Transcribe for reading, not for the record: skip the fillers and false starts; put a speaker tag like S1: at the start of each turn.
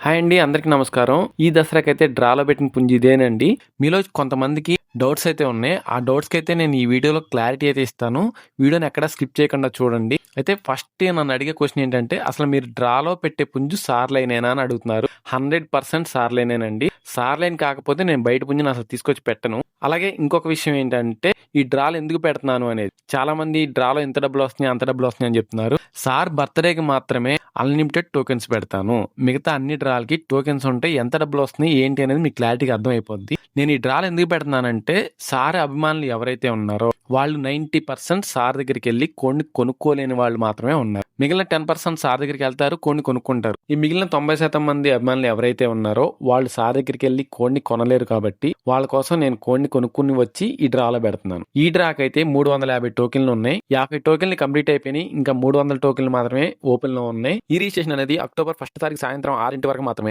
S1: Hi అండి. అందరికీ నమస్కారం. ఈ దసరాకైతే డ్రాలో పెట్టిన పుంజు ఇదేనండి. మీలో కొంతమందికి డౌట్స్ అయితే ఉన్నాయి. ఆ డౌట్స్‌కైతే నేను ఈ వీడియోలో క్లారిటీ అయితే ఇస్తాను. వీడియోని ఎక్కడ స్కిప్ చేయకుండా చూడండి. అయితే ఫస్ట్ నన్ను అడిగే క్వెషన్ ఏంటంటే, అసలు మీరు డ్రాలో పెట్టే పుంజు సార్లైనేనా అని అడుగుతున్నారు. 100% సార్లైనేనండి. సార్లైన్ కాకపోతే నేను బయట పుంజుని అసలు తీసుకొచ్చి పెట్టను. అలాగే ఇంకొక విషయం ఏంటంటే, ఈ డ్రాలు ఎందుకు పెడుతున్నాను అనేది. చాలామంది డ్రాలో ఇంత డబ్బులొస్తున్నాయి, అంత డబ్బులొస్తున్నాయి అని చెప్తున్నారు. సార్ బర్త్‌డేకి మాత్రమే అన్‌లిమిటెడ్ టోకెన్స్ పెడతాను. మిగతా అన్ని డ్రాలకి టోకెన్స్ ఉంటాయి. ఎంత డబ్బులొస్తున్నాయి, ఏంటి అనేది మీకు క్లారిటీగా అర్థమైపోద్ది. నేను ఈ డ్రాలు ఎందుకు పెడుతున్నానంటే, సార్ అభిమానులు ఎవరైతే ఉన్నారో వాళ్ళు 90% సార్ దగ్గరికెళ్ళి కోడిని కొనుక్కోలేని వాళ్ళు మాత్రమే ఉన్నారు. మిగిలిన 10% సార్ దగ్గరికెళ్తారు, కోడిని కొనుక్కుంటారు. ఈ మిగిలిన 90% మంది అభిమానులు ఎవరైతే ఉన్నారో వాళ్ళు సార్ దగ్గరికెళ్ళి కోడిని కొనలేరు కాబట్టి, వాళ్ళ కోసం నేను కోడిని కొనుక్కుని వచ్చి ఈ డ్రాలో పెడుతున్నాను. ఈ డ్రాకైతే 350 టోకెన్లు ఉన్నాయి. 50 టోకెన్లు కంప్లీట్ అయిపోయినాయి. ఇంకా 300 టోకెన్లు మాత్రమే ఓపెన్‌లో ఉన్నాయి. ఈ రిజిస్ట్రేషన్ అనేది అక్టోబర్ 1 తారీఖు సాయంత్రం 6 వరకు మాత్రమే.